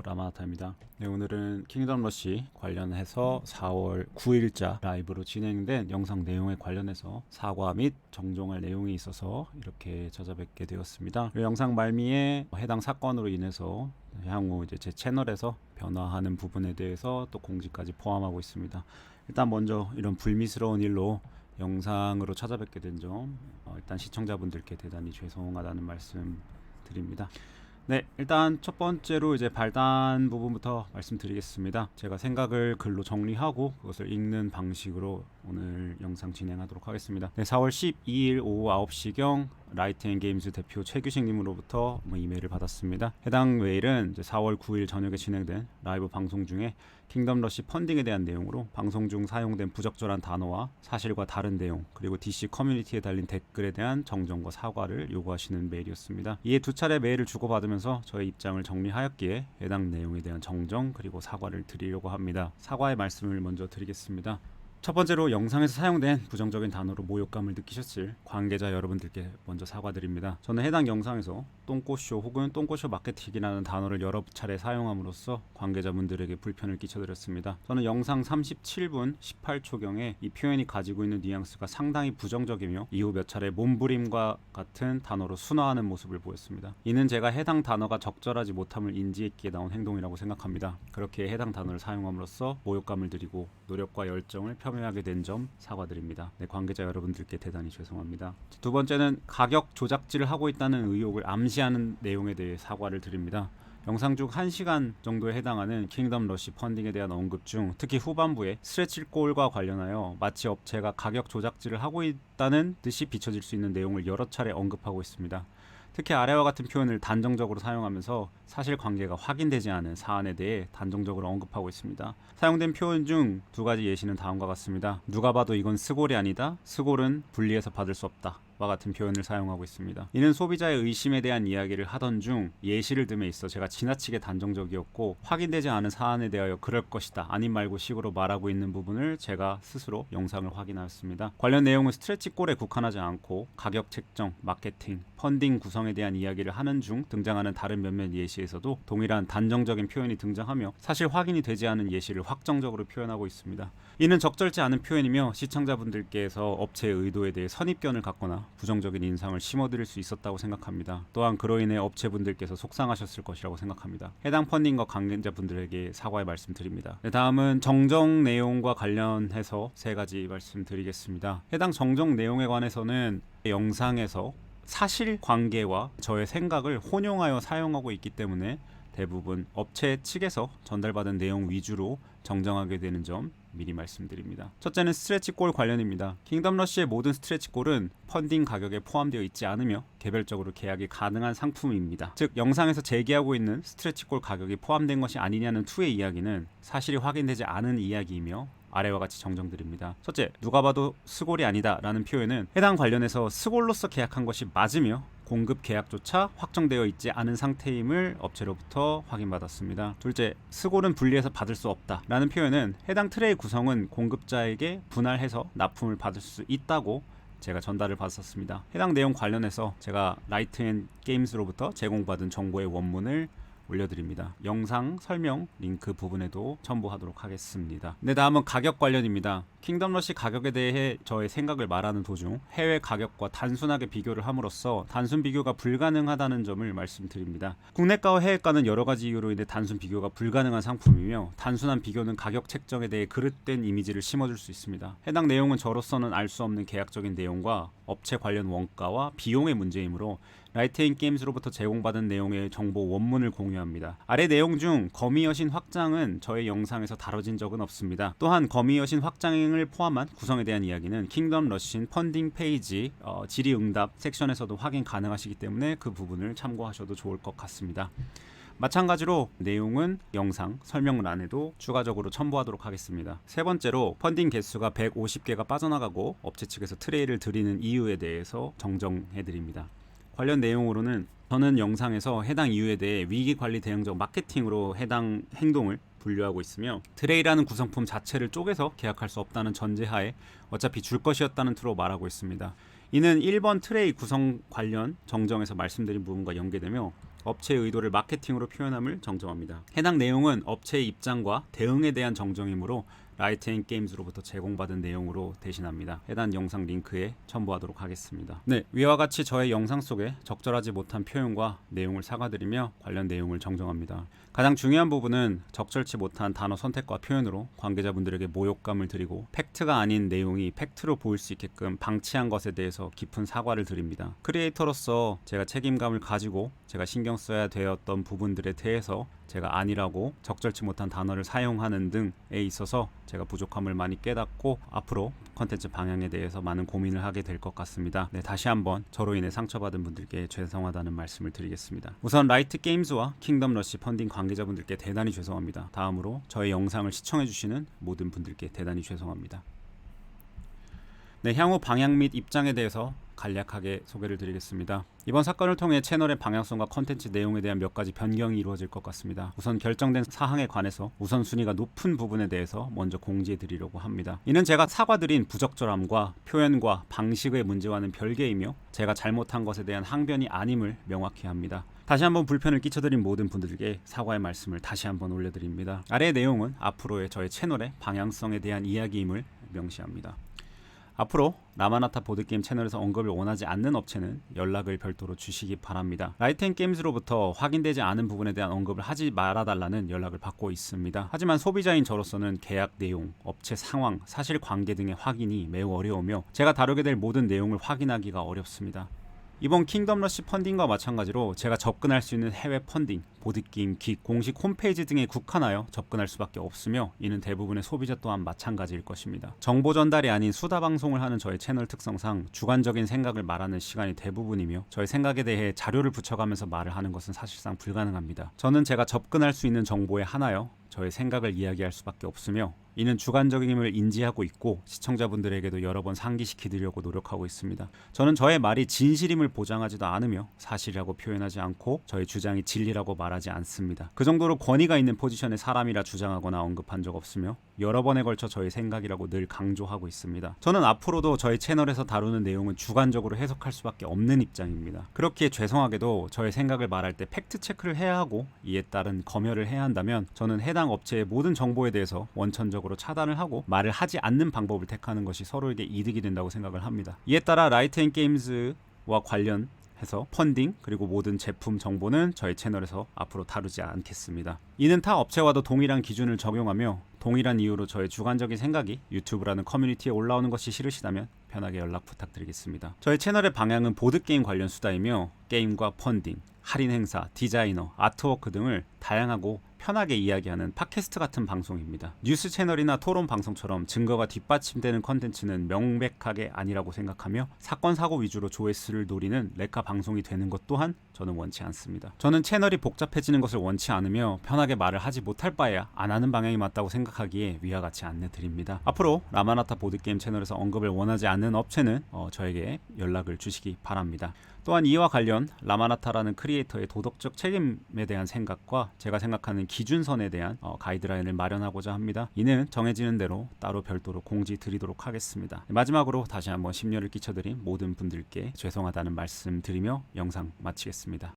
라마타입니다. 네, 오늘은 킹덤 러시 관련해서 4월 9일자 라이브로 진행된 영상 내용에 관련해서 사과 및 정정할 내용이 있어서 이렇게 찾아뵙게 되었습니다. 영상 말미에 해당 사건으로 인해서 향후 이제 제 채널에서 변화하는 부분에 대해서 또 공지까지 포함하고 있습니다. 일단 먼저 이런 불미스러운 일로 영상으로 찾아뵙게 된 점 일단 시청자분들께 대단히 죄송하다는 말씀 드립니다. 네, 일단 첫 번째로 이제 발단 부분부터 말씀드리겠습니다. 제가 생각을 글로 정리하고 그것을 읽는 방식으로 오늘 영상 진행하도록 하겠습니다. 네, 4월 12일 오후 9시경 라이트앤게임즈 대표 최규식님으로부터 이메일을 받았습니다. 해당 메일은 이제 4월 9일 저녁에 진행된 라이브 방송 중에 킹덤 러시 펀딩에 대한 내용으로 방송 중 사용된 부적절한 단어와 사실과 다른 내용, 그리고 DC 커뮤니티에 달린 댓글에 대한 정정과 사과를 요구하시는 메일이었습니다. 이에 두 차례 메일을 주고받으면서 저의 입장을 정리하였기에 해당 내용에 대한 정정 그리고 사과를 드리려고 합니다. 사과의 말씀을 먼저 드리겠습니다. 첫 번째로 영상에서 사용된 부정적인 단어로 모욕감을 느끼셨을 관계자 여러분들께 먼저 사과드립니다. 저는 해당 영상에서 똥꼬쇼 혹은 똥꼬쇼 마케팅이라는 단어를 여러 차례 사용함으로써 관계자분들에게 불편을 끼쳐드렸습니다. 저는 영상 37분 18초경에 이 표현이 가지고 있는 뉘앙스가 상당히 부정적이며 이후 몇 차례 몸부림과 같은 단어로 순화하는 모습을 보였습니다. 이는 제가 해당 단어가 적절하지 못함을 인지했기에 나온 행동이라고 생각합니다. 그렇게 해당 단어를 사용함으로써 모욕감을 드리고 노력과 열정을 폄훼하게 된 점 사과드립니다. 네, 관계자 여러분들께 대단히 죄송합니다. 두 번째는 가격 조작질을 하고 있다는 의혹을 암시하는 내용에 대해 사과를 드립니다. 영상 중 1시간 정도에 해당하는 킹덤 러시 펀딩에 대한 언급 중 특히 후반부에 스트레치 골과 관련하여 마치 업체가 가격 조작질을 하고 있다는 듯이 비춰질 수 있는 내용을 여러 차례 언급하고 있습니다. 특히 아래와 같은 표현을 단정적으로 사용하면서 사실관계가 확인되지 않은 사안에 대해 단정적으로 언급하고 있습니다. 사용된 표현 중 두 가지 예시는 다음과 같습니다. 누가 봐도 이건 스골이 아니다. 스골은 분리해서 받을 수 없다. 와 같은 표현을 사용하고 있습니다. 이는 소비자의 의심에 대한 이야기를 하던 중 예시를 듦에 있어 제가 지나치게 단정적이었고 확인되지 않은 사안에 대하여 그럴 것이다 아님 말고 식으로 말하고 있는 부분을 제가 스스로 영상을 확인하였습니다. 관련 내용은 스트레치 골에 국한하지 않고 가격 책정, 마케팅, 펀딩 구성에 대한 이야기를 하는 중 등장하는 다른 몇몇 예시에서도 동일한 단정적인 표현이 등장하며 사실 확인이 되지 않은 예시를 확정적으로 표현하고 있습니다. 이는 적절치 않은 표현이며 시청자분들께서 업체의 의도에 대해 선입견을 갖거나 부정적인 인상을 심어드릴 수 있었다고 생각합니다. 또한 그로 인해 업체분들께서 속상하셨을 것이라고 생각합니다. 해당 펀딩과 관계자분들에게 사과의 말씀드립니다. 네, 다음은 정정 내용과 관련해서 세 가지 말씀드리겠습니다. 해당 정정 내용에 관해서는 영상에서 사실관계와 저의 생각을 혼용하여 사용하고 있기 때문에 대부분 업체 측에서 전달받은 내용 위주로 정정하게 되는 점 미리 말씀드립니다. 첫째는 스트레치 골 관련입니다. 킹덤 러시의 모든 스트레치 골은 펀딩 가격에 포함되어 있지 않으며 개별적으로 계약이 가능한 상품입니다. 즉 영상에서 제기하고 있는 스트레치 골 가격이 포함된 것이 아니냐는 투의 이야기는 사실이 확인되지 않은 이야기이며 아래와 같이 정정드립니다. 첫째, 누가 봐도 스골이 아니다 라는 표현은 해당 관련해서 스골로서 계약한 것이 맞으며 공급 계약조차 확정되어 있지 않은 상태임을 업체로부터 확인받았습니다. 둘째, 스골은 분리해서 받을 수 없다 라는 표현은 해당 트레이 구성은 공급자에게 분할해서 납품을 받을 수 있다고 제가 전달을 받았습니다. 해당 내용 관련해서 제가 라이트앤게임즈로부터 제공받은 정보의 원문을 올려드립니다. 영상 설명 링크 부분에도 첨부하도록 하겠습니다. 네, 다음은 가격 관련입니다. 킹덤 러시 가격에 대해 저의 생각을 말하는 도중 해외 가격과 단순하게 비교를 함으로써 단순 비교가 불가능하다는 점을 말씀드립니다. 국내가와 해외가는 여러 가지 이유로 인해 단순 비교가 불가능한 상품이며 단순한 비교는 가격 책정에 대해 그릇된 이미지를 심어줄 수 있습니다. 해당 내용은 저로서는 알 수 없는 계약적인 내용과 업체 관련 원가와 비용의 문제이므로 라이트앤게임즈로부터 제공받은 내용의 정보 원문을 공유합니다. 아래 내용 중 거미 여신 확장은 저의 영상에서 다뤄진 적은 없습니다. 또한 거미 여신 확장을 포함한 구성에 대한 이야기는 킹덤 러시 펀딩 페이지 질의응답 섹션에서도 확인 가능하시기 때문에 그 부분을 참고하셔도 좋을 것 같습니다. 마찬가지로 내용은 영상 설명란에도 추가적으로 첨부하도록 하겠습니다. 세 번째로 펀딩 개수가 150개가 빠져나가고 업체 측에서 트레이를 드리는 이유에 대해서 정정해드립니다. 관련 내용으로는 저는 영상에서 해당 이유에 대해 위기관리 대응적 마케팅으로 해당 행동을 분류하고 있으며 트레이라는 구성품 자체를 쪼개서 계약할 수 없다는 전제하에 어차피 줄 것이었다는 투로 말하고 있습니다. 이는 1번 트레이 구성 관련 정정에서 말씀드린 부분과 연계되며 업체의 의도를 마케팅으로 표현함을 정정합니다. 해당 내용은 업체의 입장과 대응에 대한 정정이므로 라이트앤게임즈로부터 제공받은 내용으로 대신합니다. 해당 영상 링크에 첨부하도록 하겠습니다. 네, 위와 같이 저의 영상 속에 적절하지 못한 표현과 내용을 사과드리며 관련 내용을 정정합니다. 가장 중요한 부분은 적절치 못한 단어 선택과 표현으로 관계자분들에게 모욕감을 드리고 팩트가 아닌 내용이 팩트로 보일 수 있게끔 방치한 것에 대해서 깊은 사과를 드립니다. 크리에이터로서 제가 책임감을 가지고 제가 신경 써야 되었던 부분들에 대해서 제가 아니라고 적절치 못한 단어를 사용하는 등에 있어서 제가 부족함을 많이 깨닫고 앞으로 컨텐츠 방향에 대해서 많은 고민을 하게 될 것 같습니다. 네, 다시 한번 저로 인해 상처받은 분들께 죄송하다는 말씀을 드리겠습니다. 우선 라이트게임즈와 킹덤러시 펀딩 관계자분들께 대단히 죄송합니다. 다음으로 저의 영상을 시청해주시는 모든 분들께 대단히 죄송합니다. 네, 향후 방향 및 입장에 대해서 간략하게 소개를 드리겠습니다. 이번 사건을 통해 채널의 방향성과 컨텐츠 내용에 대한 몇 가지 변경이 이루어질 것 같습니다. 우선 결정된 사항에 관해서 우선순위가 높은 부분에 대해서 먼저 공지해 드리려고 합니다. 이는 제가 사과드린 부적절함과 표현과 방식의 문제와는 별개이며 제가 잘못한 것에 대한 항변이 아님을 명확히 합니다. 다시 한번 불편을 끼쳐드린 모든 분들께 사과의 말씀을 다시 한번 올려드립니다. 아래의 내용은 앞으로의 저의 채널의 방향성에 대한 이야기임을 명시합니다. 앞으로 라마나타 보드게임 채널에서 언급을 원하지 않는 업체는 연락을 별도로 주시기 바랍니다. 라이트앤게임즈로부터 확인되지 않은 부분에 대한 언급을 하지 말아달라는 연락을 받고 있습니다. 하지만 소비자인 저로서는 계약 내용, 업체 상황, 사실관계 등의 확인이 매우 어려우며 제가 다루게 될 모든 내용을 확인하기가 어렵습니다. 이번 킹덤러시 펀딩과 마찬가지로 제가 접근할 수 있는 해외 펀딩, 보드게임, 킥, 공식 홈페이지 등에 국한하여 접근할 수밖에 없으며 이는 대부분의 소비자 또한 마찬가지일 것입니다. 정보 전달이 아닌 수다 방송을 하는 저의 채널 특성상 주관적인 생각을 말하는 시간이 대부분이며 저의 생각에 대해 자료를 붙여가면서 말을 하는 것은 사실상 불가능합니다. 저는 제가 접근할 수 있는 정보에 한하여 저의 생각을 이야기할 수밖에 없으며 이는 주관적임을 인지하고 있고 시청자분들에게도 여러 번 상기시키려고 노력하고 있습니다. 저는 저의 말이 진실임을 보장하지도 않으며 사실이라고 표현하지 않고 저의 주장이 진리라고 말하지 않습니다. 그 정도로 권위가 있는 포지션의 사람이라 주장하거나 언급한 적 없으며 여러 번에 걸쳐 저의 생각이라고 늘 강조하고 있습니다. 저는 앞으로도 저희 채널에서 다루는 내용은 주관적으로 해석할 수밖에 없는 입장입니다. 그렇기에 죄송하게도 저의 생각을 말할 때 팩트 체크를 해야 하고 이에 따른 검열을 해야 한다면 저는 해당 업체의 모든 정보에 대해서 원천적으로 차단을 하고 말을 하지 않는 방법을 택하는 것이 서로에게 이득이 된다고 생각을 합니다. 이에 따라 라이트앤게임즈와 관련해서 펀딩 그리고 모든 제품 정보는 저희 채널에서 앞으로 다루지 않겠습니다. 이는 타 업체와도 동일한 기준을 적용하며 동일한 이유로 저의 주관적인 생각이 유튜브라는 커뮤니티에 올라오는 것이 싫으시다면 편하게 연락 부탁드리겠습니다. 저희 채널의 방향은 보드게임 관련 수다이며 게임과 펀딩, 할인 행사, 디자이너, 아트워크 등을 다양하고 편하게 이야기하는 팟캐스트 같은 방송입니다. 뉴스 채널이나 토론 방송처럼 증거가 뒷받침되는 컨텐츠는 명백하게 아니라고 생각하며 사건 사고 위주로 조회수를 노리는 레카 방송이 되는 것 또한 저는 원치 않습니다. 저는 채널이 복잡해지는 것을 원치 않으며 편하게 말을 하지 못할 바에야 안 하는 방향이 맞다고 생각하기에 위와 같이 안내 드립니다. 앞으로 라마나타 보드게임 채널에서 언급을 원하지 않는 업체는 저에게 연락을 주시기 바랍니다. 또한 이와 관련 라마나타라는 크리에이터의 도덕적 책임에 대한 생각과 제가 생각하는 기준선에 대한 가이드라인을 마련하고자 합니다. 이는 정해지는 대로 따로 별도로 공지 드리도록 하겠습니다. 마지막으로 다시 한번 심려를 끼쳐드린 모든 분들께 죄송하다는 말씀 드리며 영상 마치겠습니다.